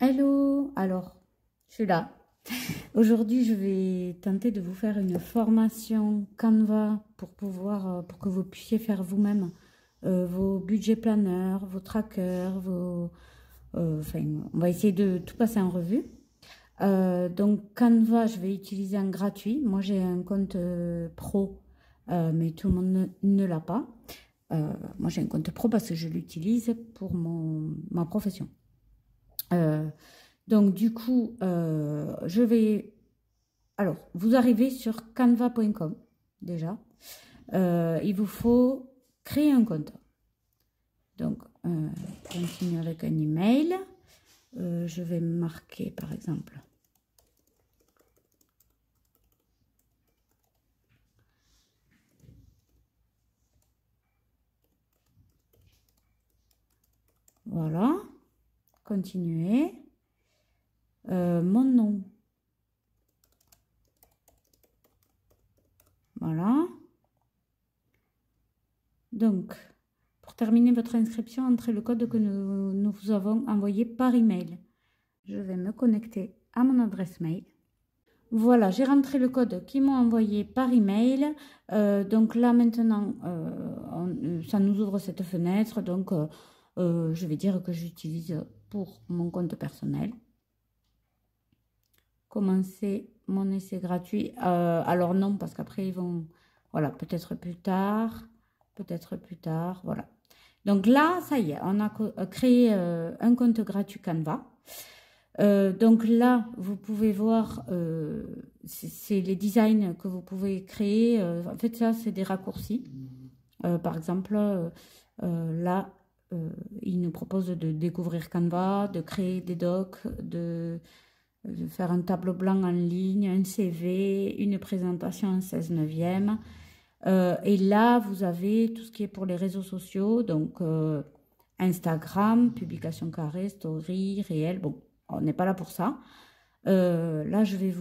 Hello, alors, je suis là. Aujourd'hui, je vais tenter de vous faire une formation Canva pour pour que vous puissiez faire vous-même vos budgets planners, vos trackers, enfin, on va essayer de tout passer en revue. Donc, Canva, je vais utiliser un gratuit. Moi, j'ai un compte pro, mais tout le monde ne l'a pas. Moi, j'ai un compte pro parce que je l'utilise pour ma profession. Donc, du coup, je vais... Alors, vous arrivez sur canva.com, déjà. Il vous faut créer un compte. Donc, continuer avec un email. Je vais marquer, par exemple... Voilà. Continuer. Mon nom. Voilà. Donc, pour terminer votre inscription, entrez le code que nous vous avons envoyé par email. Je vais me connecter à mon adresse mail. Voilà, j'ai rentré le code qu'ils m'ont envoyé par email. Donc là, maintenant, ça nous ouvre cette fenêtre. Donc, je vais dire que j'utilise pour mon compte personnel. Commencer mon essai gratuit. Alors non, parce qu'après, ils vont... Voilà, peut-être plus tard. Peut-être plus tard, voilà. Donc là, ça y est, on a créé un compte gratuit Canva. Donc là, vous pouvez voir, c'est les designs que vous pouvez créer. En fait, ça, c'est des raccourcis. Par exemple, là, il nous propose de découvrir Canva, de créer des docs, de faire un tableau blanc en ligne, un CV, une présentation en 16/9. Et là, vous avez tout ce qui est pour les réseaux sociaux, donc Instagram, publication carrée, story, réel. Bon, on n'est pas là pour ça. Là, je vais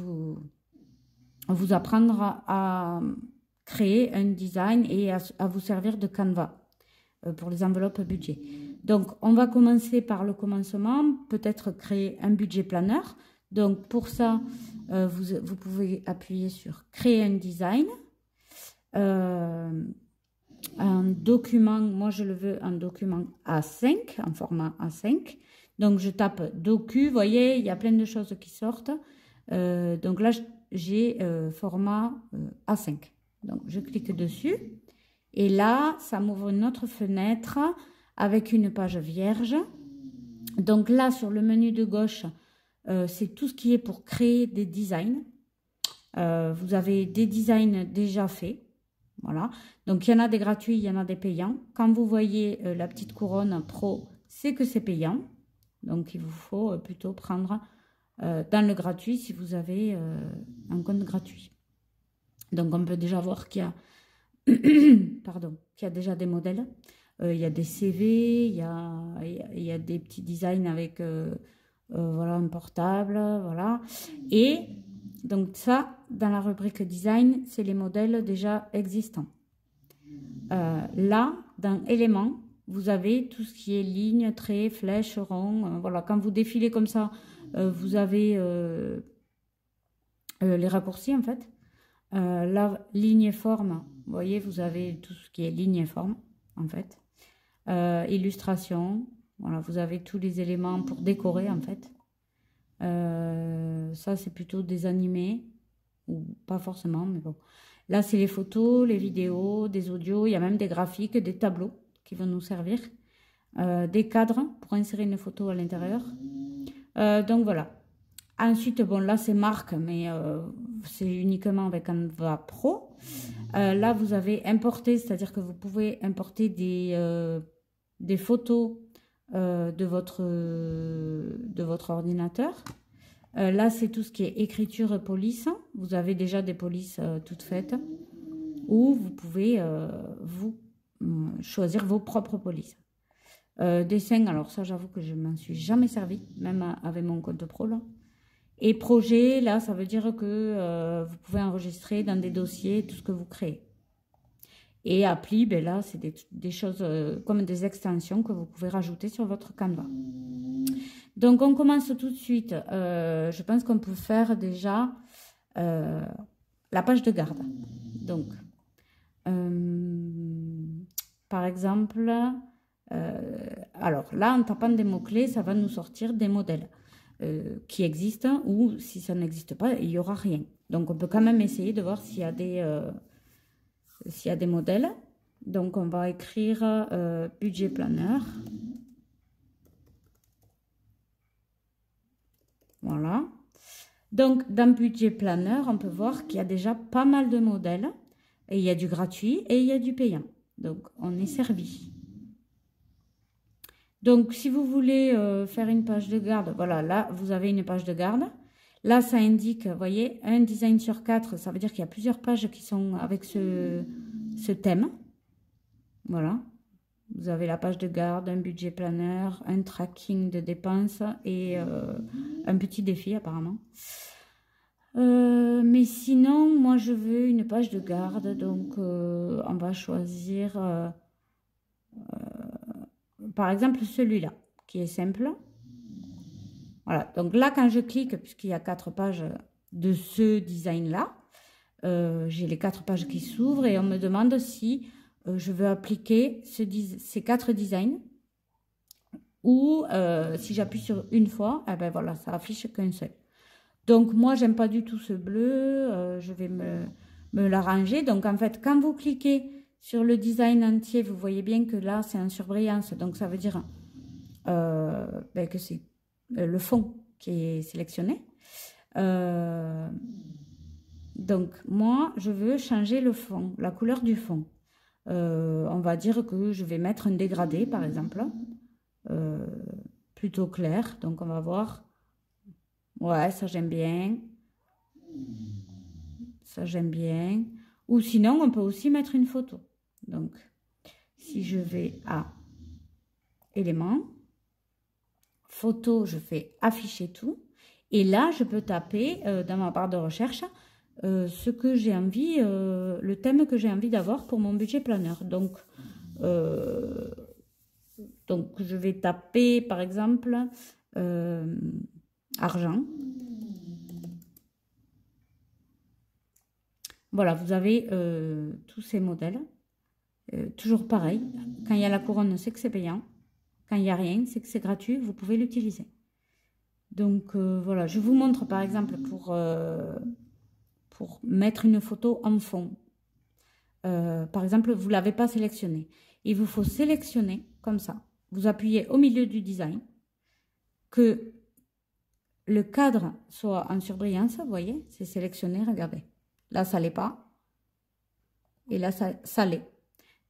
vous apprendre à créer un design et à vous servir de Canva pour les enveloppes budget. Donc, on va commencer par le commencement, peut-être créer un budget planner. Donc, pour ça, vous pouvez appuyer sur créer un design. Un document, moi je le veux en document A5, en format A5. Donc je tape docu, vous voyez, il y a plein de choses qui sortent. Donc là, j'ai format A5. Donc je clique dessus. Et là, ça m'ouvre une autre fenêtre avec une page vierge. Donc là, sur le menu de gauche, c'est tout ce qui est pour créer des designs. Vous avez des designs déjà faits. Voilà, donc il y en a des gratuits, il y en a des payants. Quand vous voyez la petite couronne pro, c'est que c'est payant. Donc il vous faut plutôt prendre dans le gratuit si vous avez un compte gratuit. Donc on peut déjà voir qu'il y a, pardon, qu'il y a déjà des modèles. Il y a des CV, il y a des petits designs avec voilà, un portable, voilà. Et donc ça, dans la rubrique design, c'est les modèles déjà existants. Là, dans éléments, vous avez tout ce qui est ligne, trait, flèche, rond. Voilà, quand vous défilez comme ça, vous avez les raccourcis en fait. La ligne et forme, vous voyez, vous avez tout ce qui est ligne et forme en fait. Illustration, voilà, vous avez tous les éléments pour décorer en fait. Ça, c'est plutôt des animés, ou pas forcément, mais bon. Là, c'est les photos, les vidéos, des audios, il y a même des graphiques, des tableaux qui vont nous servir, des cadres pour insérer une photo à l'intérieur. Donc voilà. Ensuite, bon, là, c'est marque, mais c'est uniquement avec Canva Pro. Là, vous avez importé, c'est-à-dire que vous pouvez importer des photos de votre ordinateur. Là, c'est tout ce qui est écriture police. Vous avez déjà des polices toutes faites. Ou vous pouvez choisir vos propres polices. Dessin, alors ça, j'avoue que je ne m'en suis jamais servi, même avec mon compte pro. Là. Et projet, là, ça veut dire que vous pouvez enregistrer dans des dossiers tout ce que vous créez. Et appli, ben là, c'est des choses comme des extensions que vous pouvez rajouter sur votre Canva. Donc, on commence tout de suite. Je pense qu'on peut faire déjà la page de garde. Donc, par exemple, alors là, en tapant des mots-clés, ça va nous sortir des modèles qui existent ou si ça n'existe pas, il n'y aura rien. Donc, on peut quand même essayer de voir s'il y a des modèles. Donc, on va écrire budget planeur. Voilà. Donc, dans budget planeur, on peut voir qu'il y a déjà pas mal de modèles. Et il y a du gratuit et il y a du payant. Donc, on est servi. Donc, si vous voulez faire une page de garde, voilà, là, vous avez une page de garde. Là, ça indique, vous voyez, un design sur 4. Ça veut dire qu'il y a plusieurs pages qui sont avec ce thème. Voilà. Vous avez la page de garde, un budget planeur, un tracking de dépenses et un petit défi apparemment. Mais sinon, moi je veux une page de garde, donc on va choisir par exemple celui-là qui est simple. Voilà, donc là quand je clique, puisqu'il y a 4 pages de ce design-là, j'ai les 4 pages qui s'ouvrent et on me demande si je veux appliquer ces 4 designs ou si j'appuie sur une fois, eh ben voilà, ça affiche qu'un seul. Donc moi j'aime pas du tout ce bleu, je vais me l'arranger. Donc en fait quand vous cliquez sur le design entier, vous voyez bien que là c'est en surbrillance, donc ça veut dire que c'est le fond qui est sélectionné. Donc moi je veux changer le fond, la couleur du fond. On va dire que je vais mettre un dégradé par exemple, plutôt clair. Donc on va voir, ouais, ça j'aime bien, ça j'aime bien. Ou sinon on peut aussi mettre une photo. Donc si je vais à éléments, photo, je fais afficher tout et là je peux taper dans ma barre de recherche ce que j'ai envie, le thème que j'ai envie d'avoir pour mon budget planeur. Donc je vais taper par exemple argent. Voilà, vous avez tous ces modèles. Toujours pareil, quand il y a la couronne, c'est que c'est payant. Quand il n'y a rien, c'est que c'est gratuit, vous pouvez l'utiliser. Donc voilà, je vous montre par exemple pour mettre une photo en fond. Par exemple, vous ne l'avez pas sélectionné. Il vous faut sélectionner comme ça. Vous appuyez au milieu du design, que le cadre soit en surbrillance, vous voyez, c'est sélectionné, regardez. Là, ça ne l'est pas. Et là, ça l'est.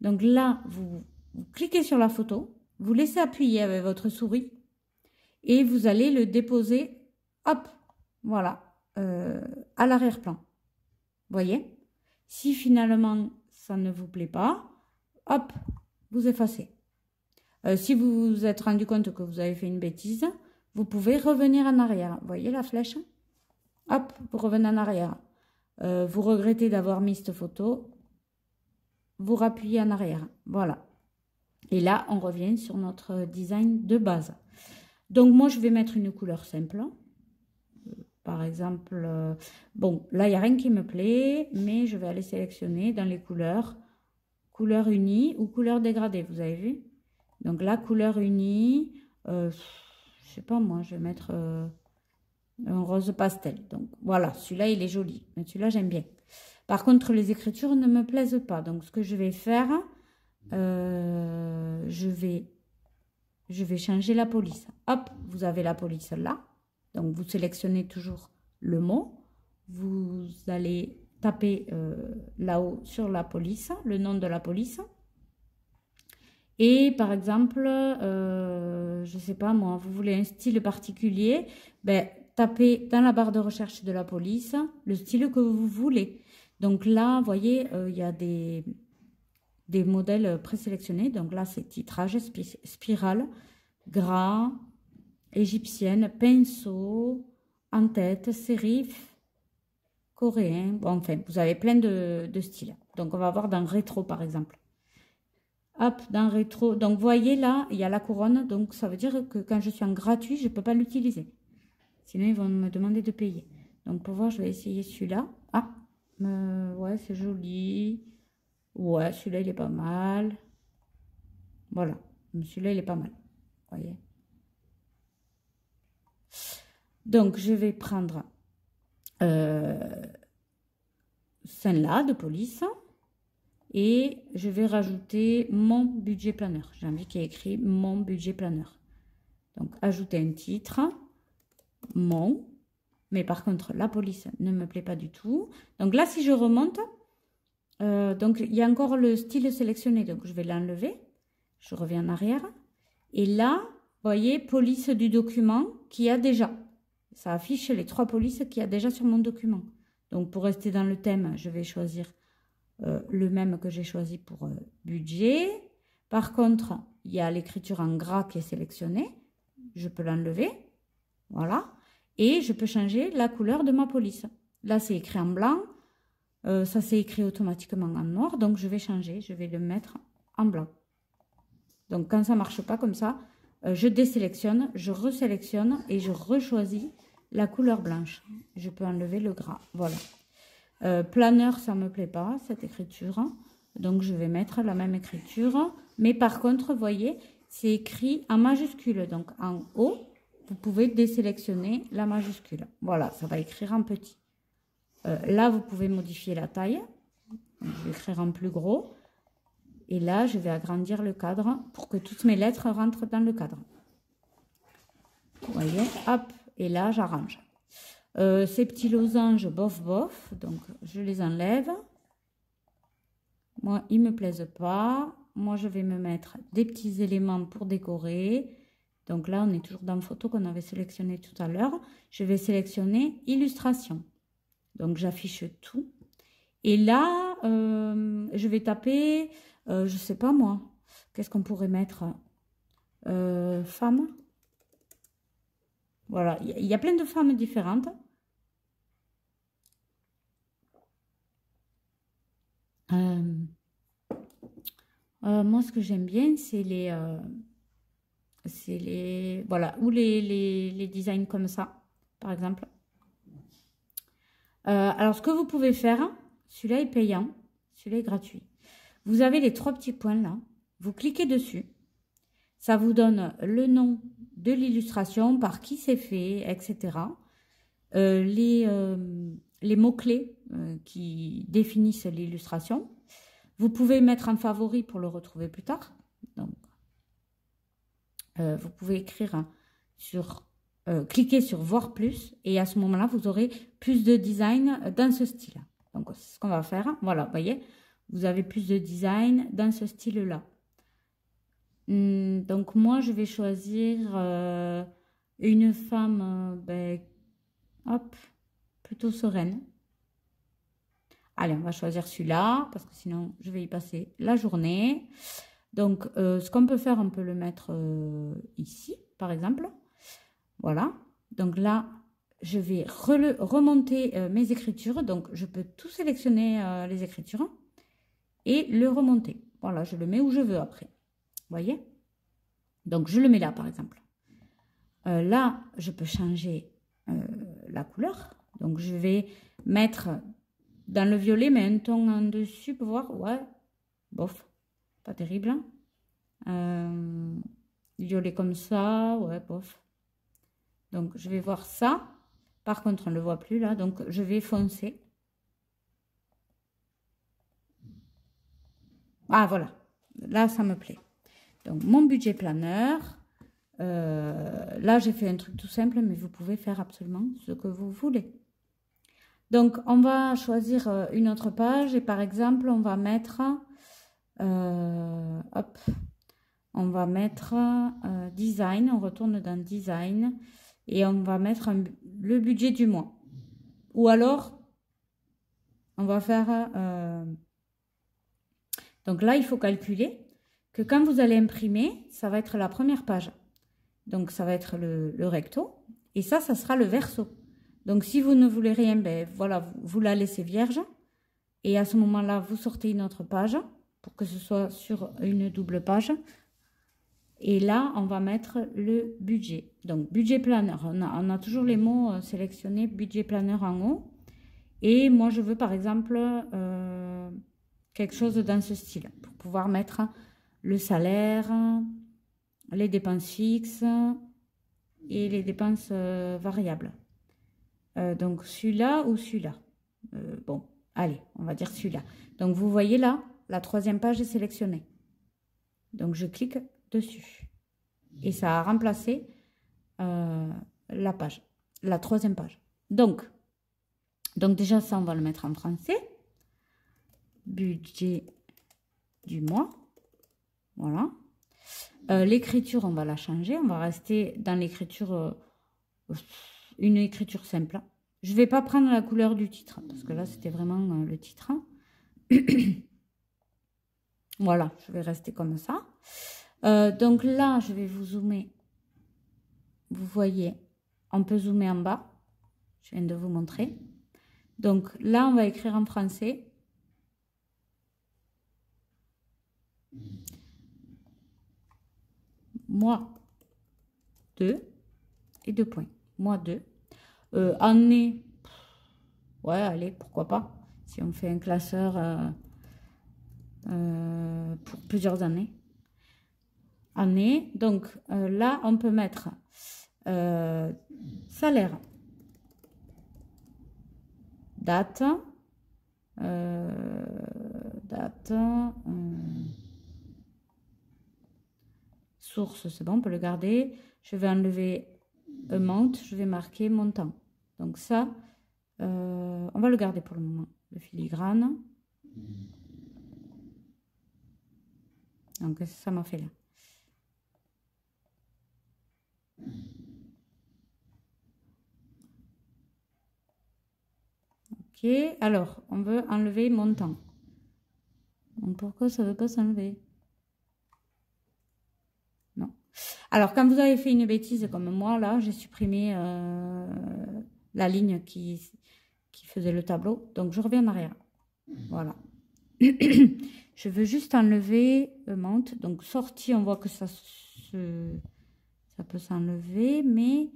Donc là, vous cliquez sur la photo, vous laissez appuyer avec votre souris et vous allez le déposer, hop, voilà, à l'arrière-plan. Vous voyez? Si finalement, ça ne vous plaît pas, hop, vous effacez. Si vous vous êtes rendu compte que vous avez fait une bêtise, vous pouvez revenir en arrière. Vous voyez la flèche? Hop, vous revenez en arrière. Vous regrettez d'avoir mis cette photo, vous rappuyez en arrière. Voilà. Et là, on revient sur notre design de base. Donc, moi, je vais mettre une couleur simple. Par exemple, bon, là, il n'y a rien qui me plaît, mais je vais aller sélectionner dans les couleurs, couleur unie ou couleur dégradée, vous avez vu? Donc là, couleur unie, je sais pas moi, je vais mettre un rose pastel. Donc voilà, celui-là, il est joli, mais celui-là, j'aime bien. Par contre, les écritures ne me plaisent pas. Donc, ce que je vais faire, je vais changer la police. Hop, vous avez la police là. Donc, vous sélectionnez toujours le mot. Vous allez taper là-haut sur la police, le nom de la police. Et par exemple, je ne sais pas moi, vous voulez un style particulier, ben, tapez dans la barre de recherche de la police le style que vous voulez. Donc là, vous voyez, il y a des modèles présélectionnés. Donc là, c'est titrage, spirale, gras, égyptienne, pinceau, en tête, sérif, coréen. Bon, enfin, vous avez plein de styles. Donc, on va voir dans rétro, par exemple. Hop, dans rétro. Donc, vous voyez là, il y a la couronne. Donc, ça veut dire que quand je suis en gratuit, je ne peux pas l'utiliser. Sinon, ils vont me demander de payer. Donc, pour voir, je vais essayer celui-là. Ah, ouais, c'est joli. Ouais, celui-là, il est pas mal. Voilà. Celui-là, il est pas mal. Vous voyez. Donc, je vais prendre celle-là de police. Et je vais rajouter mon budget planeur. J'ai envie qu'il y ait écrit mon budget planeur. Donc, ajouter un titre. Mon. Mais par contre, la police ne me plaît pas du tout. Donc là, si je remonte, donc il y a encore le style sélectionné. Donc, je vais l'enlever. Je reviens en arrière. Et là, vous voyez, police du document qui a déjà. Ça affiche les 3 polices qu'il y a déjà sur mon document. Donc, pour rester dans le thème, je vais choisir le même que j'ai choisi pour budget. Par contre, il y a l'écriture en gras qui est sélectionnée. Je peux l'enlever. Voilà. Et je peux changer la couleur de ma police. Là, c'est écrit en blanc. Ça, c'est écrit automatiquement en noir. Donc, je vais changer. Je vais le mettre en blanc. Donc, quand ça ne marche pas comme ça, je désélectionne, je resélectionne et je rechoisis la couleur blanche. Je peux enlever le gras. Voilà. Planeur, ça ne me plaît pas, cette écriture. Donc, je vais mettre la même écriture. Mais par contre, vous voyez, c'est écrit en majuscule. Donc, en haut, vous pouvez désélectionner la majuscule. Voilà, ça va écrire en petit. Là, vous pouvez modifier la taille. Donc, je vais écrire en plus gros. Et là, je vais agrandir le cadre pour que toutes mes lettres rentrent dans le cadre. Vous voyez, hop, et là, j'arrange. Ces petits losanges, bof, bof, donc je les enlève. Moi, ils ne me plaisent pas. Moi, je vais me mettre des petits éléments pour décorer. Donc là, on est toujours dans la photo qu'on avait sélectionné tout à l'heure. Je vais sélectionner illustration. Donc, j'affiche tout. Et là, je vais taper, je ne sais pas moi, qu'est-ce qu'on pourrait mettre femme. Voilà, il y a plein de femmes différentes. Moi, ce que j'aime bien, c'est voilà, ou les designs comme ça, par exemple. Alors, ce que vous pouvez faire, celui-là est payant, celui-là est gratuit. Vous avez les 3 petits points là, vous cliquez dessus. Ça vous donne le nom de l'illustration, par qui c'est fait, etc. Les mots-clés qui définissent l'illustration. Vous pouvez mettre en favori pour le retrouver plus tard. Donc, vous pouvez écrire sur, cliquer sur voir plus et à ce moment-là, vous aurez plus de design dans ce style. Donc, c'est ce qu'on va faire. Voilà, vous voyez, vous avez plus de design dans ce style-là. Donc, moi, je vais choisir une femme, hop, plutôt sereine. Allez, on va choisir celui-là, parce que sinon, je vais y passer la journée. Donc, ce qu'on peut faire, on peut le mettre ici, par exemple. Voilà. Donc là, je vais remonter mes écritures. Donc, je peux tout sélectionner les écritures et le remonter. Voilà, je le mets où je veux après. Vous voyez? Donc, je le mets là, par exemple. Là, je peux changer la couleur. Donc, je vais mettre dans le violet, mais un ton en dessus pour voir. Ouais, bof, pas terrible. Violet comme ça, ouais, bof. Donc, je vais voir ça. Par contre, on ne le voit plus là. Donc, je vais foncer. Ah, voilà. Là, ça me plaît. Donc, mon budget planeur. Là, j'ai fait un truc tout simple, mais vous pouvez faire absolument ce que vous voulez. Donc, on va choisir une autre page. Et par exemple, on va mettre... hop. On va mettre design. On retourne dans design. Et on va mettre le budget du mois. Ou alors, on va faire... donc là, il faut calculer que quand vous allez imprimer, ça va être la première page. Donc, ça va être le recto. Et ça sera le verso. Donc, si vous ne voulez rien, ben voilà, vous la laissez vierge. Et à ce moment-là, vous sortez une autre page. pour que ce soit sur une double page. Et là, on va mettre le budget. Donc, budget planeur. On a toujours les mots sélectionnés, budget planeur en haut. Et moi, je veux par exemple quelque chose dans ce style pour pouvoir mettre le salaire, les dépenses fixes et les dépenses variables. Donc, celui-là ou celui-là. Bon, allez, on va dire celui-là. Donc, vous voyez là, la troisième page est sélectionnée. Donc, je clique dessus. Et ça a remplacé la page, la troisième page. Donc déjà, ça, on va le mettre en français. Budget du mois. Voilà. L'écriture, on va la changer. On va rester dans l'écriture, une écriture simple. Je ne vais pas prendre la couleur du titre, parce que là, c'était vraiment le titre. Voilà, je vais rester comme ça. Donc là, je vais vous zoomer. Vous voyez, on peut zoomer en bas. Je viens de vous montrer. Donc là, on va écrire en français. Mois 2 et 2 points. Mois 2. Année. Ouais, allez, pourquoi pas. Si on fait un classeur pour plusieurs années. Année. Donc là, on peut mettre salaire, date, source, c'est bon, on peut le garder. Je vais enlever amount, je vais marquer montant. Donc ça, on va le garder pour le moment. Le filigrane. Donc ça m'a fait là. Ok, alors on veut enlever montant. Donc pourquoi ça ne veut pas s'enlever? Non. Alors quand vous avez fait une bêtise comme moi, là, j'ai supprimé la ligne qui faisait le tableau. Donc je reviens en arrière. Voilà. Je veux juste enlever amount. Donc sortie, on voit que ça peut s'enlever, mais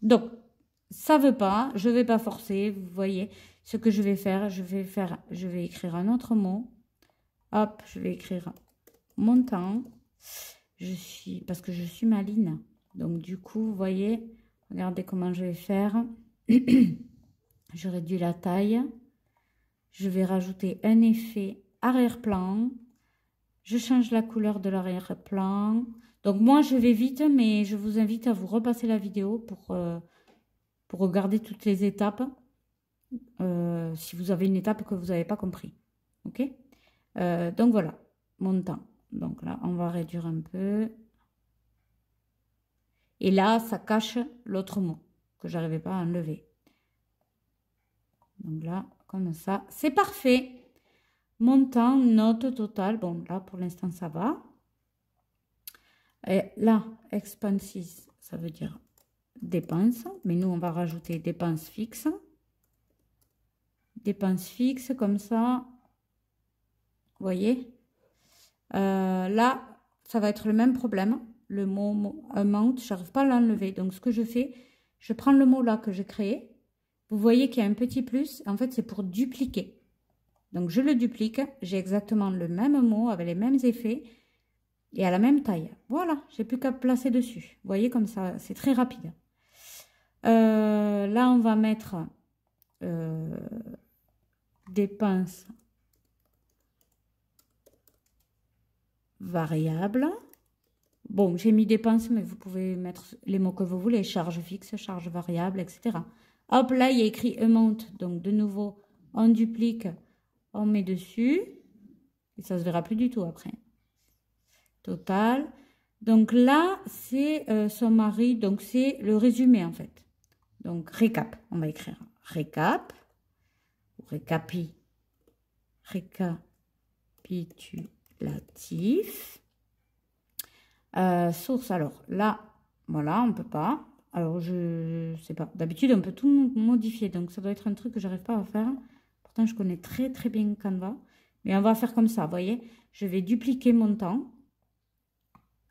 donc ça veut pas, je vais pas forcer. Vous voyez ce que je vais faire, je vais écrire un autre mot. Hop, je vais écrire montant. Parce que je suis maline. Donc du coup, vous voyez, regardez comment je vais faire. Je réduis la taille. Je vais rajouter un effet arrière-plan. Je change la couleur de l'arrière-plan. Donc moi, je vais vite, mais je vous invite à vous repasser la vidéo pour regarder toutes les étapes. Si vous avez une étape que vous n'avez pas compris. Ok? Donc voilà, montant. Donc là, on va réduire un peu. Et là, ça cache l'autre mot que je n'arrivais pas à enlever. Donc là, comme ça, c'est parfait. Montant, note totale. Bon, là, pour l'instant, ça va. Et là, expenses, ça veut dire dépenses. Mais nous, on va rajouter dépenses fixes. Dépenses fixes, comme ça. Vous voyez? Là, ça va être le même problème. Le mot amount, je n'arrive pas à l'enlever. Donc, ce que je fais, je prends le mot là que j'ai créé. Vous voyez qu'il y a un petit plus. En fait, c'est pour dupliquer. Donc, je le duplique. J'ai exactement le même mot avec les mêmes effets et à la même taille. Voilà, j'ai plus qu'à placer dessus. Vous voyez comme ça, c'est très rapide. Là, on va mettre dépenses variables. Bon, j'ai mis dépenses, mais vous pouvez mettre les mots que vous voulez. Charge fixe, charge variable, etc. Hop, là, il y a écrit amount. Donc, de nouveau, on duplique, on met dessus. Et ça ne se verra plus du tout après. Total. Donc là, c'est son mari. Donc, c'est le résumé, en fait. Donc, récap. On va écrire récap. Récapitulatif. Source, alors là, voilà, on ne peut pas. Alors, je sais pas. D'habitude, on peut tout modifier. Donc, ça doit être un truc que j'arrive pas à faire. Pourtant, je connais très, très bien Canva. Mais on va faire comme ça, vous voyez. Je vais dupliquer mon temps.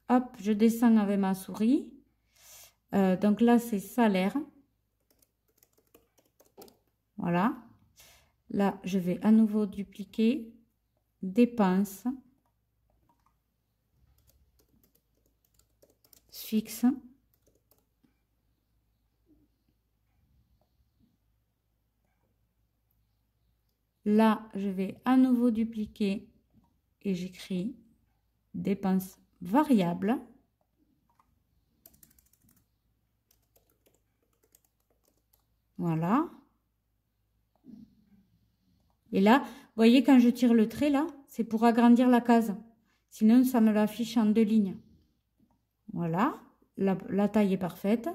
Hop, je descends avec ma souris. Donc là, c'est salaire. Voilà. Là, je vais à nouveau dupliquer. Dépenses. Fixe. Là, je vais à nouveau dupliquer et j'écris dépenses variables. Voilà. Et là, vous voyez, quand je tire le trait, là, c'est pour agrandir la case. Sinon, ça me l'affiche en 2 lignes. Voilà. La taille est parfaite.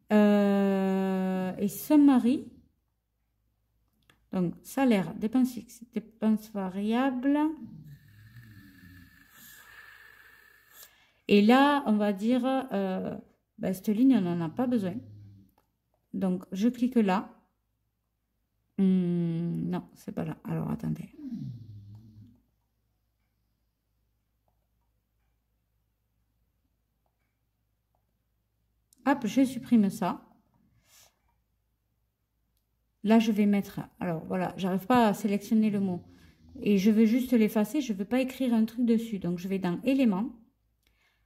Et summary. Donc, salaire, dépenses fixes, dépenses variables. Et là, on va dire, cette ligne, on n'en a pas besoin. Donc, je clique là. Non, c'est pas là. Alors, attendez. Hop, je supprime ça. Là, je vais mettre... Alors, voilà, j'arrive pas à sélectionner le mot. Et je veux juste l'effacer. Je ne veux pas écrire un truc dessus. Donc, je vais dans éléments.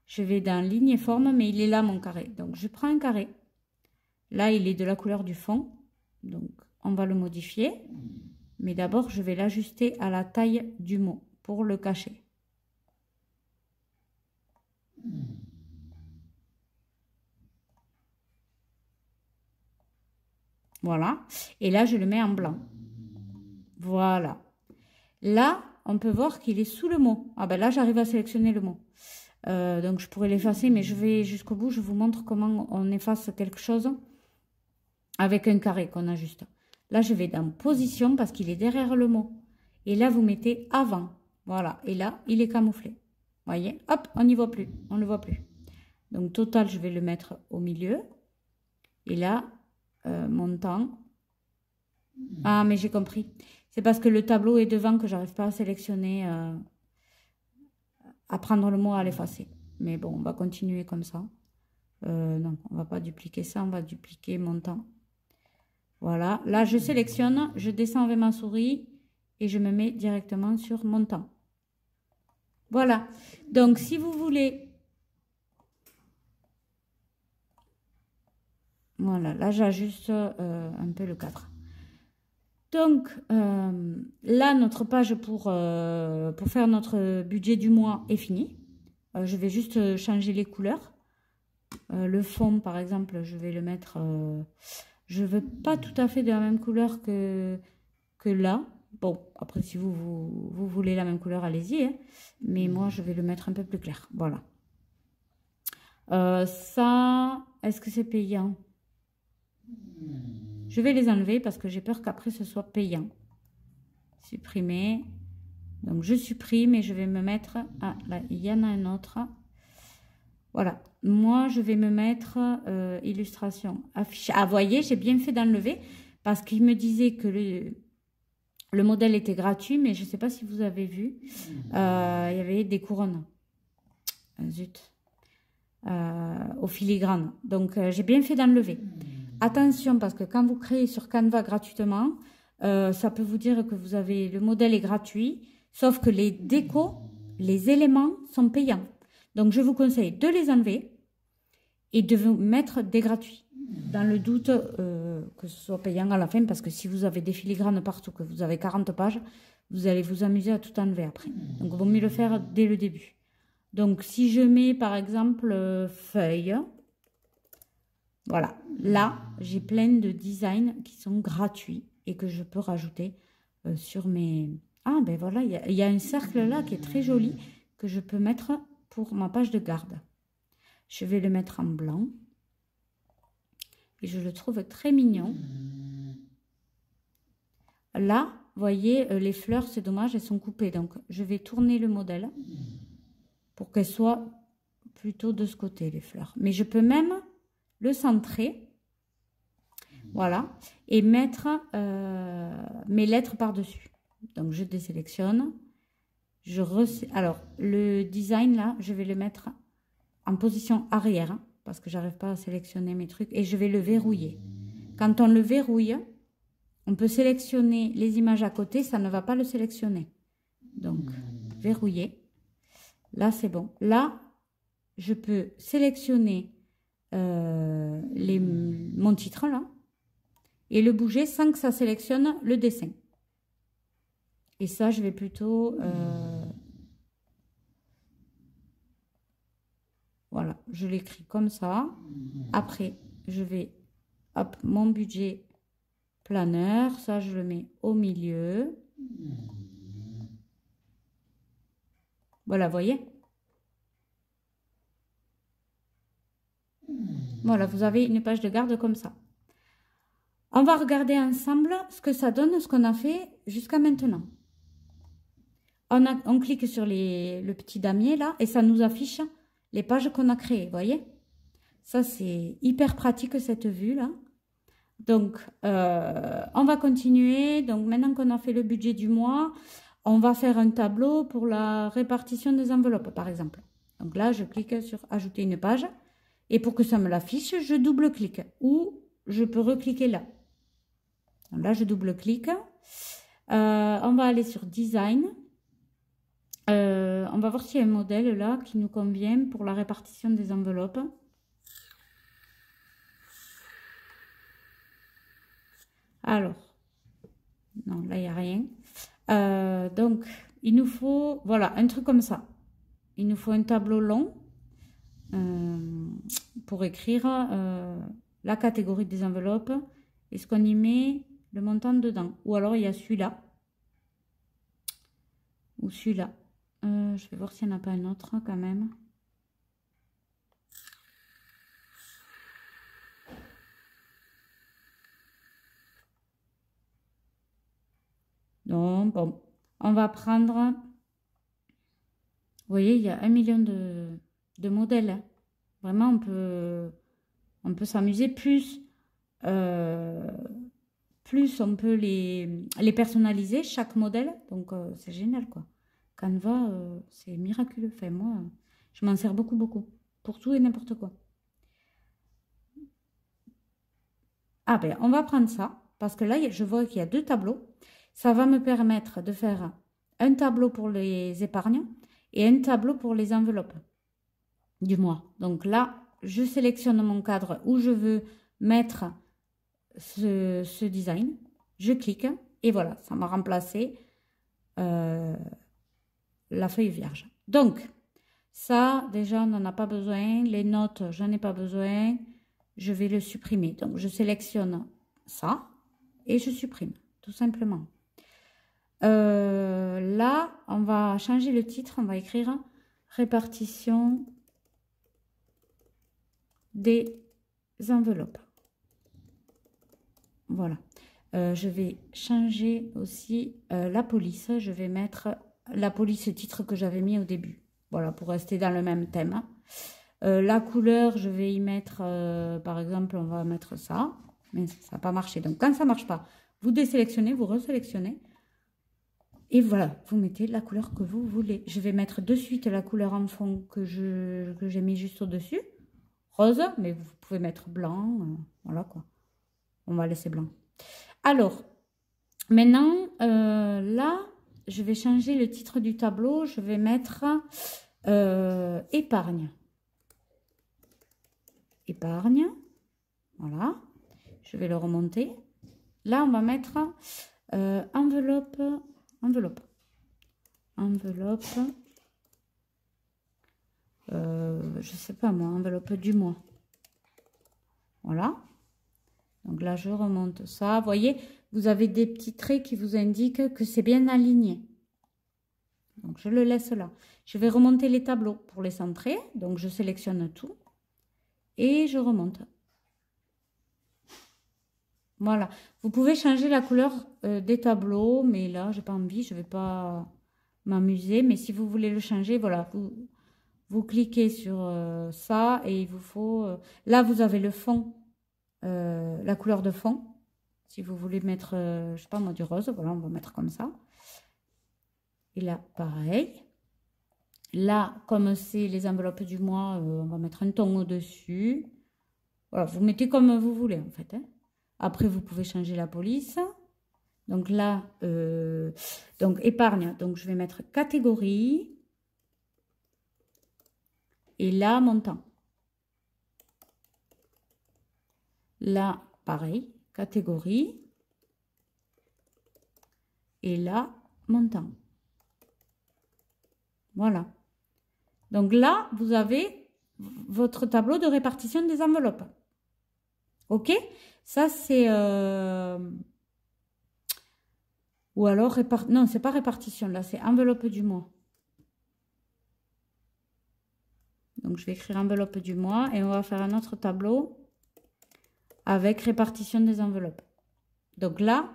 Je vais dans ligne et forme, mais il est là, mon carré. Donc, je prends un carré. Là, il est de la couleur du fond. Donc, on va le modifier. Mais d'abord, je vais l'ajuster à la taille du mot pour le cacher. Voilà. Et là, je le mets en blanc. Voilà. Là, on peut voir qu'il est sous le mot. Ah ben là, j'arrive à sélectionner le mot. Donc, je pourrais l'effacer, mais je vais jusqu'au bout. Je vous montre comment on efface quelque chose avec un carré qu'on ajuste. Là, je vais dans position parce qu'il est derrière le mot. Et là, vous mettez avant. Voilà. Et là, il est camouflé. Vous voyez? Hop, on n'y voit plus. On ne le voit plus. Donc, total, je vais le mettre au milieu. Et là, mon temps. Ah, mais j'ai compris. C'est parce que le tableau est devant que j'arrive pas à sélectionner, à prendre le mot, à l'effacer. Mais bon, on va continuer comme ça. Non, on va pas dupliquer ça, on va dupliquer mon temps. Voilà, là je sélectionne, je descends avec ma souris et je me mets directement sur mon temps. Voilà, donc si vous voulez... Voilà, là j'ajuste un peu le cadre. Donc là, notre page pour faire notre budget du mois est finie. Je vais juste changer les couleurs. Le fond, par exemple, je vais le mettre... je ne veux pas tout à fait de la même couleur que là. Bon, après, si vous voulez la même couleur, allez-y. Hein. Mais moi, je vais le mettre un peu plus clair. Voilà. Ça, est-ce que c'est payant? Je vais les enlever parce que j'ai peur qu'après, ce soit payant. Supprimer. Donc, je supprime et je vais me mettre... Ah, là, il y en a un autre. Voilà. Moi, je vais me mettre illustration affichée. Ah, vous voyez, j'ai bien fait d'enlever parce qu'il me disait que le modèle était gratuit, mais je ne sais pas si vous avez vu. Il y avait des couronnes. Zut. Au filigrane. Donc, j'ai bien fait d'enlever. Attention, parce que quand vous créez sur Canva gratuitement, ça peut vous dire que vous avez le modèle est gratuit, sauf que les décos, les éléments sont payants. Donc, je vous conseille de les enlever et de vous mettre des gratuits. Dans le doute que ce soit payant à la fin, parce que si vous avez des filigranes partout, que vous avez 40 pages, vous allez vous amuser à tout enlever après. Donc, il vaut mieux le faire dès le début. Donc, si je mets, par exemple, feuille, voilà. Là, j'ai plein de designs qui sont gratuits et que je peux rajouter sur mes... Ah, ben voilà, il y a un cercle là qui est très joli que je peux mettre pour ma page de garde. Je vais le mettre en blanc. Et je le trouve très mignon. Là, vous voyez, les fleurs, c'est dommage, elles sont coupées. Donc, je vais tourner le modèle pour qu'elles soient plutôt de ce côté, les fleurs. Mais je peux même le centrer, voilà, et mettre mes lettres par-dessus. Donc, je désélectionne. Alors, le design, là, je vais le mettre en position arrière, hein, parce que j'arrive pas à sélectionner mes trucs, et je vais le verrouiller. Quand on le verrouille, on peut sélectionner les images à côté, ça ne va pas le sélectionner. Donc, verrouiller. Là, c'est bon. Là, je peux sélectionner mon titre, là, et le bouger sans que ça sélectionne le dessin. Et ça, je vais plutôt... voilà, je l'écris comme ça. Après, je vais... Hop, mon budget planeur. Ça, je le mets au milieu. Voilà, vous voyez? Voilà, vous avez une page de garde comme ça. On va regarder ensemble ce que ça donne, ce qu'on a fait jusqu'à maintenant. On clique sur le petit damier là et ça nous affiche les pages qu'on a créées, vous voyez? Ça, c'est hyper pratique cette vue là. Donc, on va continuer. Donc, maintenant qu'on a fait le budget du mois, on va faire un tableau pour la répartition des enveloppes, par exemple. Donc là, je clique sur « Ajouter une page ». Et pour que ça me l'affiche, je double-clique. Ou je peux recliquer là. Donc là, je double-clique. On va aller sur « Design ». On va voir s'il y a un modèle là qui nous convient pour la répartition des enveloppes. Alors, non, là, il n'y a rien. Donc, il nous faut, voilà, un truc comme ça. Il nous faut un tableau long pour écrire la catégorie des enveloppes et ce qu'on y met, le montant dedans. Ou alors, il y a celui-là. Ou celui-là. Je vais voir s'il n'y en a pas un autre quand même. Donc, bon, on va prendre... Vous voyez, il y a 1 million de modèles. Hein. Vraiment, on peut s'amuser. Plus on peut les personnaliser, chaque modèle. Donc, c'est génial, quoi. Canva, c'est miraculeux. Enfin, moi, je m'en sers beaucoup, beaucoup. Pour tout et n'importe quoi. Ah ben, on va prendre ça. Parce que là, je vois qu'il y a 2 tableaux. Ça va me permettre de faire un tableau pour les épargnes et un tableau pour les enveloppes du mois. Donc là, je sélectionne mon cadre où je veux mettre ce design. Je clique et voilà, ça m'a remplacé la feuille vierge. Donc, ça, déjà, on n'en a pas besoin. Les notes, j'en ai pas besoin. Je vais le supprimer. Donc, je sélectionne ça et je supprime, tout simplement. Là, on va changer le titre. On va écrire répartition des enveloppes. Voilà. Je vais changer aussi la police. Je vais mettre la police titre que j'avais mis au début. Voilà, pour rester dans le même thème. La couleur, je vais y mettre, par exemple, on va mettre ça. Mais ça n'a pas marché. Donc, quand ça ne marche pas, vous désélectionnez, vous resélectionnez. Et voilà, vous mettez la couleur que vous voulez. Je vais mettre de suite la couleur en fond que j'ai mis juste au-dessus. Rose, mais vous pouvez mettre blanc. Voilà quoi. On va laisser blanc. Alors, maintenant, là, je vais changer le titre du tableau. Je vais mettre épargne. Épargne. Voilà. Je vais le remonter. Là, on va mettre enveloppe. Enveloppe. Je sais pas moi, enveloppe du mois. Voilà. Donc là, je remonte ça. Vous voyez, vous avez des petits traits qui vous indiquent que c'est bien aligné. Donc, je le laisse là. Je vais remonter les tableaux pour les centrer. Donc, je sélectionne tout. Et je remonte. Voilà. Vous pouvez changer la couleur des tableaux. Mais là, j'ai pas envie. Je vais pas m'amuser. Mais si vous voulez le changer, voilà. vous cliquez sur ça et il vous faut... là, vous avez le fond, la couleur de fond. Si vous voulez mettre, je sais pas moi, du rose, voilà, on va mettre comme ça. Et là, pareil. Là, comme c'est les enveloppes du mois, on va mettre un ton au-dessus. Voilà, vous mettez comme vous voulez, en fait. Hein. Après, vous pouvez changer la police. Donc là, donc épargne. Donc, je vais mettre catégorie. Et là, montant. Là, pareil, catégorie. Et là, montant. Voilà. Donc là, vous avez votre tableau de répartition des enveloppes. OK? Ça, c'est... Ou alors, non, c'est pas répartition, là, c'est enveloppe du mois. Donc, je vais écrire enveloppe du mois et on va faire un autre tableau avec répartition des enveloppes. Donc là,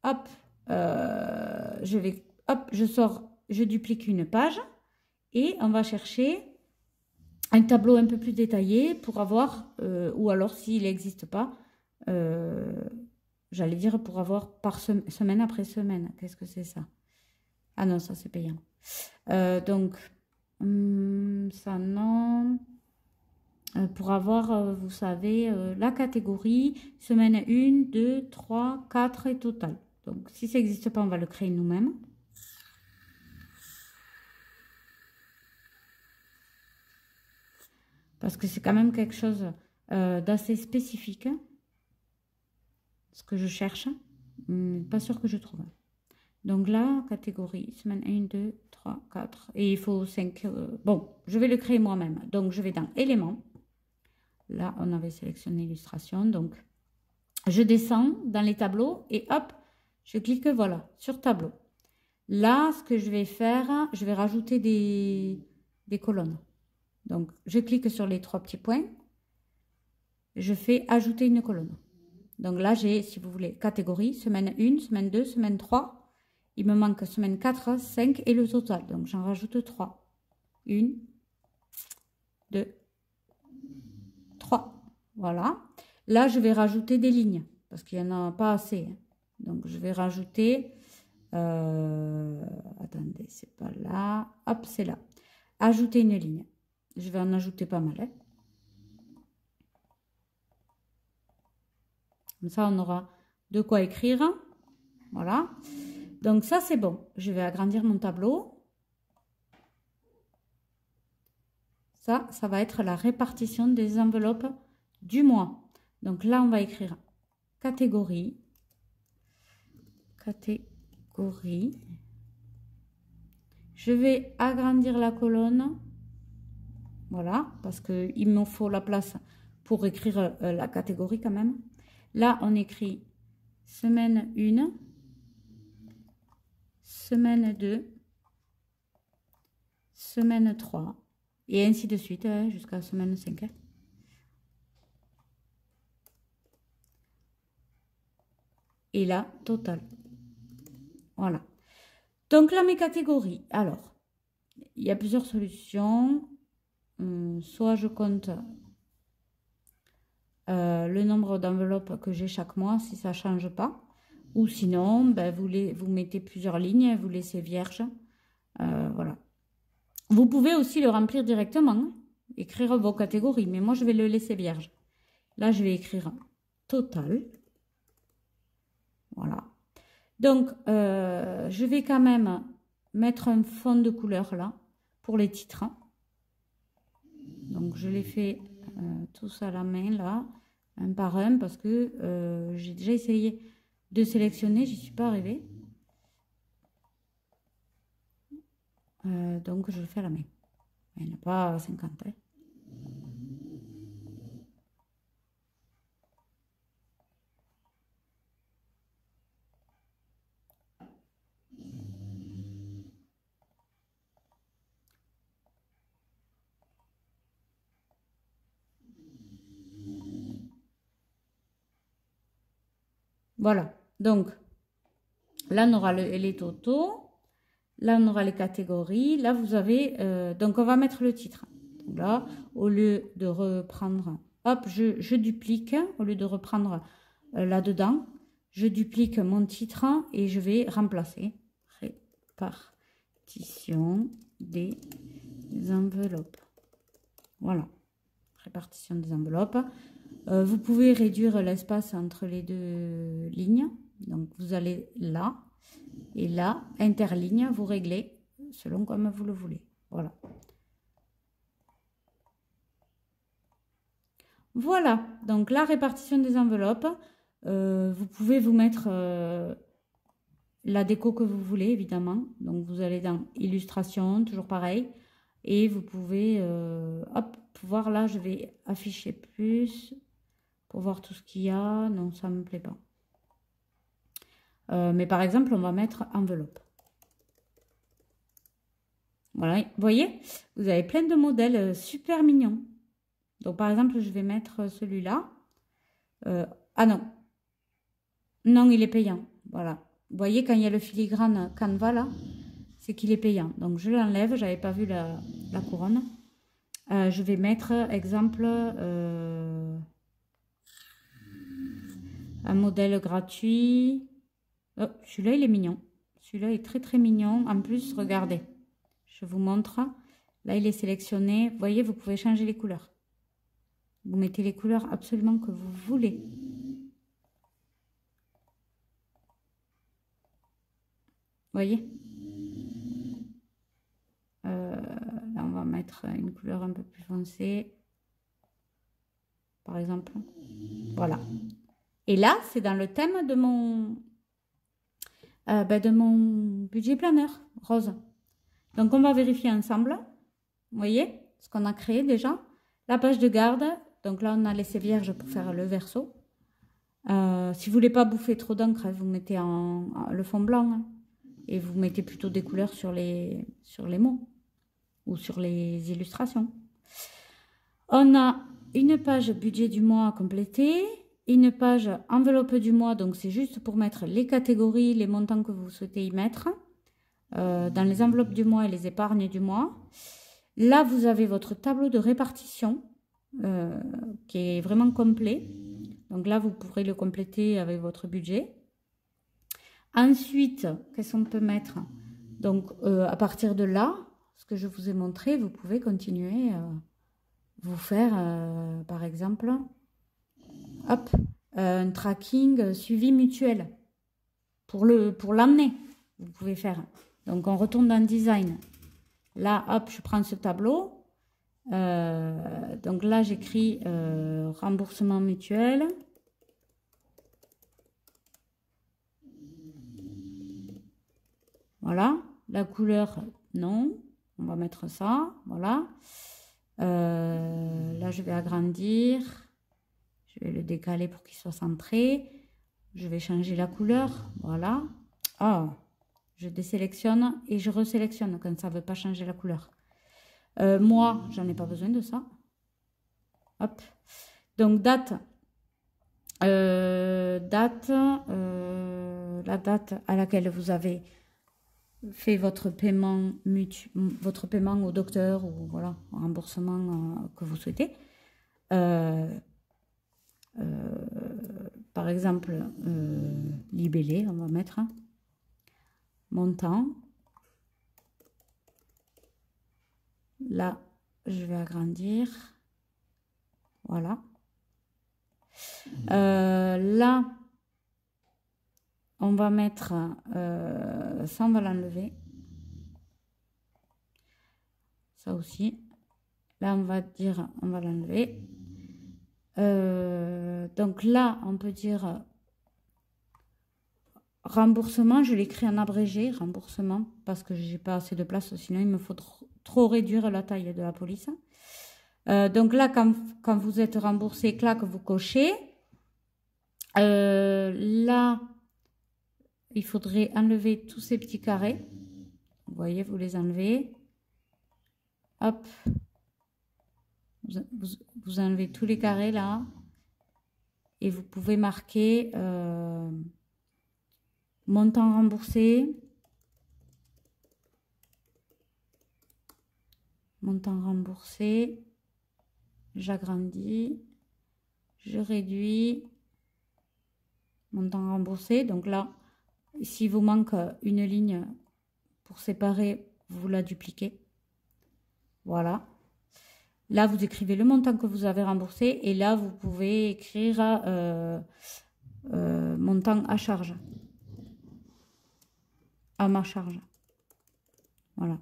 hop, je sors, je duplique une page et on va chercher un tableau un peu plus détaillé pour avoir, ou alors s'il n'existe pas, j'allais dire pour avoir par semaine après semaine. Qu'est-ce que c'est ça? Ah non, ça c'est payant. Donc, ça non. Pour avoir, vous savez, la catégorie, semaine 1, 2, 3, 4 et total. Donc, si ça n'existe pas, on va le créer nous-mêmes. Parce que c'est quand même quelque chose d'assez spécifique. Ce que je cherche. Pas sûr que je trouve. Donc là, catégorie, semaine 1, 2, 3, 4. Et il faut 5. Bon, je vais le créer moi-même. Donc, je vais dans éléments. Là, on avait sélectionné illustration. Donc, je descends dans les tableaux et hop, je clique, voilà, sur tableau. Là, ce que je vais faire, je vais rajouter des colonnes. Donc, je clique sur les 3 petits points. Je fais ajouter une colonne. Donc là, j'ai, si vous voulez, catégorie, semaine 1, semaine 2, semaine 3. Il me manque semaine 4, 5 et le total. Donc, j'en rajoute 3. 1, 2, 3. Voilà. Là, je vais rajouter des lignes parce qu'il n'y en a pas assez. Donc, je vais rajouter... attendez, c'est pas là. Hop, c'est là. Ajouter une ligne. Je vais en ajouter pas mal. Hein. Comme ça, on aura de quoi écrire. Voilà. Donc, ça, c'est bon. Je vais agrandir mon tableau. Ça va être la répartition des enveloppes du mois. Donc là, on va écrire catégorie. Catégorie. Je vais agrandir la colonne. Voilà, parce qu'il me faut la place pour écrire la catégorie quand même. Là, on écrit semaine 1, semaine 2, semaine 3, et ainsi de suite, hein, jusqu'à semaine 5. Hein. Et là, total. Voilà. Donc là, mes catégories. Alors, il y a plusieurs solutions. Soit je compte le nombre d'enveloppes que j'ai chaque mois, si ça ne change pas. Ou sinon, ben, vous mettez plusieurs lignes, vous laissez vierge. Voilà. Vous pouvez aussi le remplir directement, hein, écrire vos catégories, mais moi, je vais le laisser vierge. Là, je vais écrire total. Voilà. Donc, je vais quand même mettre un fond de couleur là, pour les titres. Donc, je les fais tous à la main là, un par un, parce que j'ai déjà essayé de sélectionner, j'y suis pas arrivée. Donc, je le fais à la main. Il n'y en a pas 50. Hein. Voilà. Donc, là, on aura les totaux. Là, on aura les catégories. Là, vous avez... donc, on va mettre le titre. Donc là, au lieu de reprendre... Hop, je duplique. Au lieu de reprendre là-dedans, je duplique mon titre et je vais remplacer. Répartition des enveloppes. Voilà. Répartition des enveloppes. Vous pouvez réduire l'espace entre les deux lignes. Donc, vous allez là. Et là, interligne, vous réglez selon comme vous le voulez. Voilà. Voilà. Donc, la répartition des enveloppes. Vous pouvez vous mettre la déco que vous voulez, évidemment. Donc, vous allez dans illustration, toujours pareil. Et vous pouvez, hop, voir là, je vais afficher plus pour voir tout ce qu'il y a. Non, ça ne me plaît pas. Mais par exemple, on va mettre enveloppe. Voilà, vous voyez, vous avez plein de modèles super mignons. Donc, par exemple, je vais mettre celui-là. Ah non. Non, il est payant. Voilà. Vous voyez, quand il y a le filigrane Canva, là, c'est qu'il est payant. Donc, je l'enlève. Je n'avais pas vu la couronne. Je vais mettre, exemple, un modèle gratuit. Oh, celui-là, il est mignon. Celui-là est très, très mignon. En plus, regardez. Je vous montre. Là, il est sélectionné. Vous voyez, vous pouvez changer les couleurs. Vous mettez les couleurs absolument que vous voulez. Vous voyez? Là, on va mettre une couleur un peu plus foncée. Par exemple. Voilà. Et là, c'est dans le thème de mon budget planeur rose. Donc, on va vérifier ensemble. Vous voyez ce qu'on a créé déjà. La page de garde. Donc là, on a laissé vierge pour faire le verso. Si vous ne voulez pas bouffer trop d'encre, vous mettez le fond blanc. Hein, et vous mettez plutôt des couleurs sur les mots ou sur les illustrations. On a une page budget du mois à compléter. Une page enveloppe du mois. Donc, c'est juste pour mettre les catégories, les montants que vous souhaitez y mettre. Dans les enveloppes du mois et les épargnes du mois. Là, vous avez votre tableau de répartition qui est vraiment complet. Donc là, vous pourrez le compléter avec votre budget. Ensuite, qu'est-ce qu'on peut mettre? Donc, à partir de là, ce que je vous ai montré, vous pouvez continuer vous faire, par exemple, hop, un tracking suivi mutuel pour l'amener. Vous pouvez faire. Donc, on retourne dans Design. Là, hop, je prends ce tableau. Donc là, j'écris remboursement mutuel. Voilà. La couleur, non. On va mettre ça. Voilà. Là, je vais agrandir. Je vais le décaler pour qu'il soit centré. Je vais changer la couleur. Voilà. Ah, je désélectionne et je resélectionne quand ça ne veut pas changer la couleur. Moi, j'en ai pas besoin de ça. Hop. Donc, date. La date à laquelle vous avez fait votre paiement au docteur ou voilà, remboursement que vous souhaitez. Par exemple, libellé, on va mettre montant. Là, je vais agrandir. Voilà. Là, on va mettre, ça on va l'enlever. Ça aussi. Là, on va dire, on va l'enlever. Donc là, on peut dire remboursement. Je l'écris en abrégé, remboursement, parce que j'ai pas assez de place, sinon il me faut trop réduire la taille de la police. Donc là, quand vous êtes remboursé, clac, vous cochez. Là, il faudrait enlever tous ces petits carrés. Vous voyez, vous les enlevez. Hop. Vous enlevez tous les carrés là. Et vous pouvez marquer montant remboursé. montant remboursé, j'agrandis, je réduis, montant remboursé. Donc là, s'il vous manque une ligne pour séparer, vous la dupliquez. Voilà. Là, vous écrivez le montant que vous avez remboursé et là, vous pouvez écrire montant à charge, à ma charge. Voilà.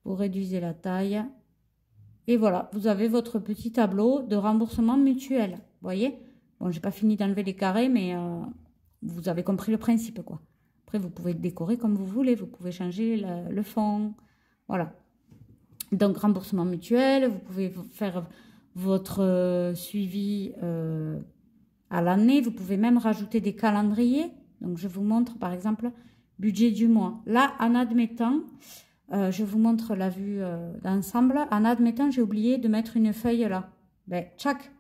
Vous réduisez la taille et voilà, vous avez votre petit tableau de remboursement mutuel. Vous voyez? Bon, j'ai pas fini d'enlever les carrés, mais vous avez compris le principe, quoi. Après, vous pouvez décorer comme vous voulez. Vous pouvez changer le fond. Voilà. Donc, remboursement mutuel. Vous pouvez faire votre suivi à l'année. Vous pouvez même rajouter des calendriers. Donc, je vous montre, par exemple, budget du mois. Là, en admettant, je vous montre la vue d'ensemble. En admettant, j'ai oublié de mettre une feuille là. Ben, tchac,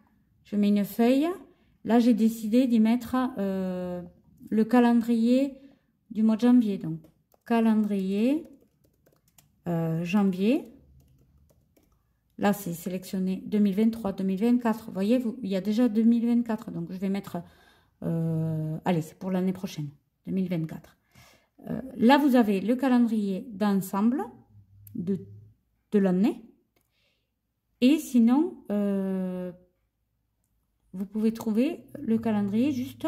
je mets une feuille. Là, j'ai décidé d'y mettre le calendrier du mois de janvier. Donc, calendrier janvier. Là, c'est sélectionné 2023, 2024. Vous voyez, il y a déjà 2024. Donc, je vais mettre... allez, c'est pour l'année prochaine, 2024. Là, vous avez le calendrier d'ensemble de l'année. Et sinon, vous pouvez trouver le calendrier juste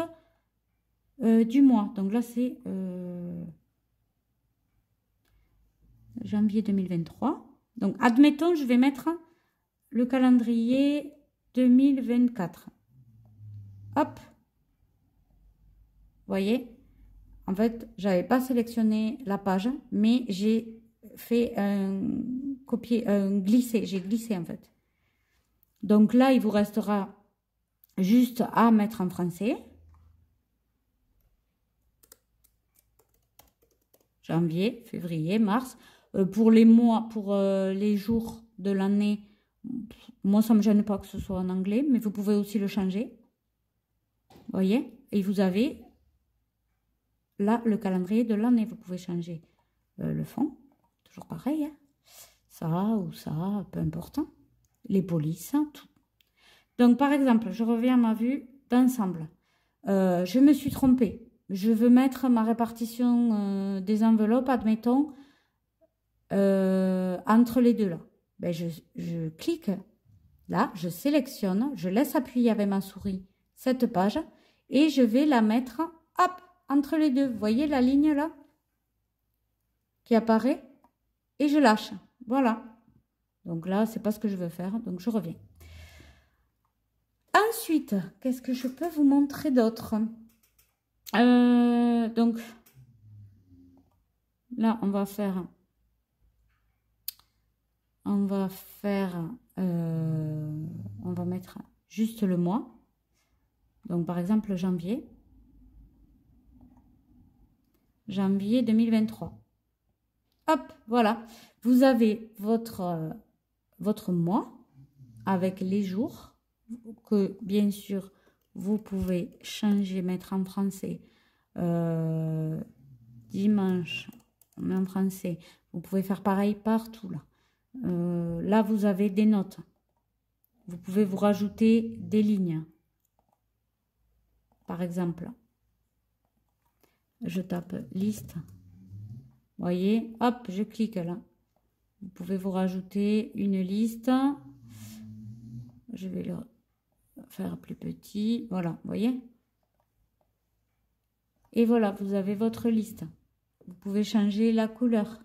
du mois. Donc là, c'est janvier 2023. Donc, admettons, je vais mettre le calendrier 2024. Hop. Vous voyez? En fait, je n'avais pas sélectionné la page, mais j'ai fait un copier, un glisser. J'ai glissé, en fait. Donc là, il vous restera juste à mettre en français. Janvier, février, mars. Pour les mois, pour les jours de l'année, moi, ça ne me gêne pas que ce soit en anglais, mais vous pouvez aussi le changer. Vous voyez? Et vous avez là le calendrier de l'année. Vous pouvez changer le fond. Toujours pareil. Hein? Ça ou ça, peu importe. Les polices, tout. Donc, par exemple, je reviens à ma vue d'ensemble. Je me suis trompée. Je veux mettre ma répartition des enveloppes, admettons, entre les deux là. Ben, je clique là, je sélectionne, je laisse appuyer avec ma souris cette page et je vais la mettre, hop, entre les deux. Vous voyez la ligne là qui apparaît et je lâche. Voilà. Donc là, c'est pas ce que je veux faire, donc je reviens. Ensuite, qu'est-ce que je peux vous montrer d'autre? Donc, là, on va mettre juste le mois. Donc, par exemple, janvier 2023. Hop, voilà. Vous avez votre mois avec les jours que, bien sûr, vous pouvez changer, mettre en français. Dimanche, on met en français. Vous pouvez faire pareil partout, là. Là, vous avez des notes. Vous pouvez vous rajouter des lignes. Par exemple, je tape liste. Vous voyez, hop, je clique là. Vous pouvez vous rajouter une liste. Je vais le faire plus petit. Voilà, vous voyez. Et voilà, vous avez votre liste. Vous pouvez changer la couleur.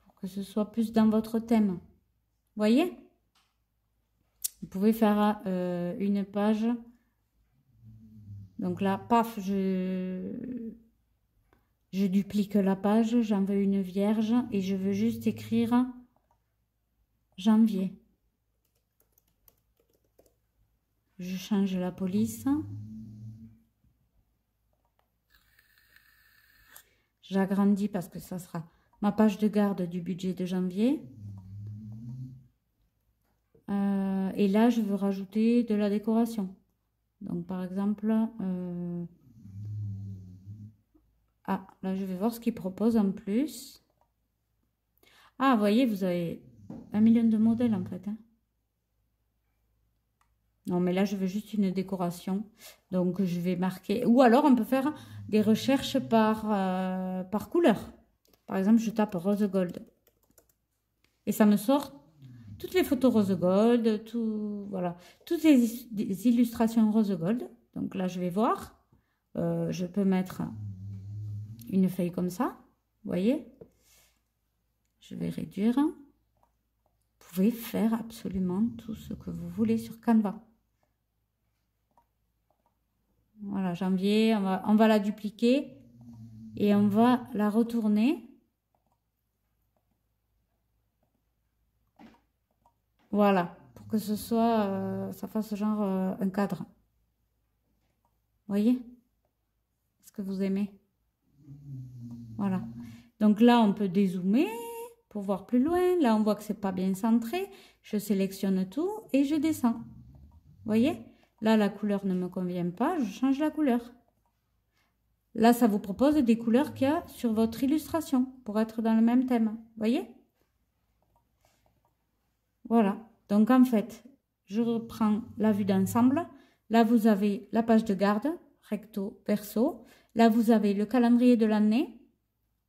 Pour que ce soit plus dans votre thème. Vous voyez? Vous pouvez faire une page. Donc là, paf, je duplique la page. J'en veux une vierge et je veux juste écrire janvier. Je change la police. J'agrandis parce que ça sera ma page de garde du budget de janvier. Et là, je veux rajouter de la décoration. Donc, par exemple, là, je vais voir ce qu'il propose en plus. Ah, vous voyez, vous avez 1 million de modèles en fait. Hein. Non, mais là, je veux juste une décoration. Donc, je vais marquer... Ou alors, on peut faire des recherches par couleur. Par exemple, je tape rose gold. Et ça me sort toutes les photos rose gold, voilà, toutes les illustrations rose gold. Donc là, je vais voir. Je peux mettre une feuille comme ça. Vous voyez? Je vais réduire. Vous pouvez faire absolument tout ce que vous voulez sur Canva. Voilà, janvier, on va la dupliquer et on va la retourner. Voilà, pour que ce soit, ça fasse genre un cadre. Vous voyez? Est-ce que vous aimez? Voilà. Donc là, on peut dézoomer pour voir plus loin. Là, on voit que c'est pas bien centré. Je sélectionne tout et je descends. Vous voyez? Là, la couleur ne me convient pas. Je change la couleur. Là, ça vous propose des couleurs qu'il y a sur votre illustration pour être dans le même thème. Vous voyez? Voilà. Donc, en fait, je reprends la vue d'ensemble. Là, vous avez la page de garde, recto, verso. Là, vous avez le calendrier de l'année.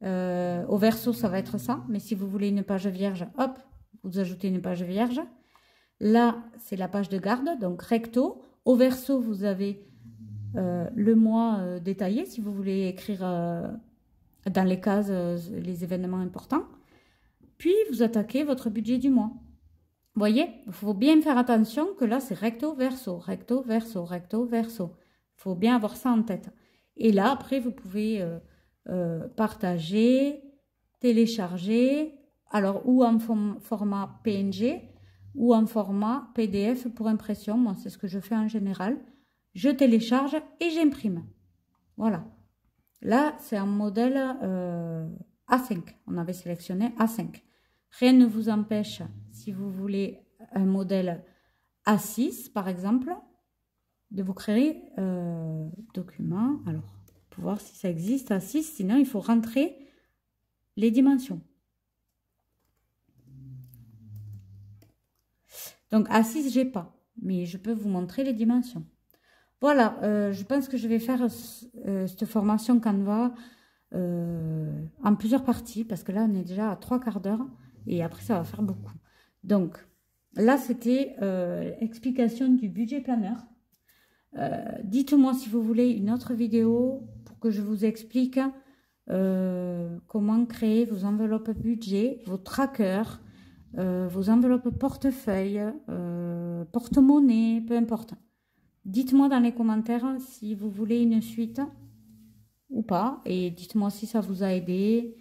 Au verso, ça va être ça. Mais si vous voulez une page vierge, hop, vous ajoutez une page vierge. Là, c'est la page de garde, donc recto. Au verso, vous avez le mois détaillé, si vous voulez écrire dans les cases les événements importants. Puis, vous attaquez votre budget du mois. Vous voyez, il faut bien faire attention que là, c'est recto, verso, recto, verso, recto, verso. Il faut bien avoir ça en tête. Et là, après, vous pouvez partager, télécharger, alors ou en format PNG ou en format PDF pour impression. Moi, c'est ce que je fais en général. Je télécharge et j'imprime. Voilà. Là, c'est un modèle A5. On avait sélectionné A5. Rien ne vous empêche, si vous voulez un modèle A6, par exemple, de vous créer document. Alors, pour voir si ça existe A6, sinon il faut rentrer les dimensions. Donc A6, j'ai pas, mais je peux vous montrer les dimensions. Voilà, je pense que je vais faire cette formation Canva en plusieurs parties, parce que là, on est déjà à 3/4 d'heure, et après, ça va faire beaucoup. Donc, là, c'était explication du budget planeur. Dites-moi si vous voulez une autre vidéo pour que je vous explique comment créer vos enveloppes budget, vos trackers, vos enveloppes portefeuille, porte-monnaie, peu importe. Dites-moi dans les commentaires si vous voulez une suite ou pas. Et dites-moi si ça vous a aidé.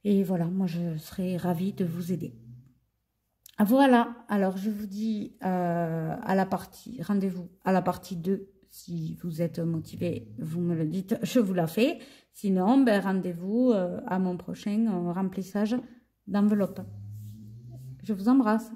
Et voilà, moi je serai ravie de vous aider. Voilà, alors je vous dis à la partie, rendez-vous à la partie 2. Si vous êtes motivé, vous me le dites, je vous la fais. Sinon, ben, rendez-vous à mon prochain remplissage d'enveloppe. Je vous embrasse.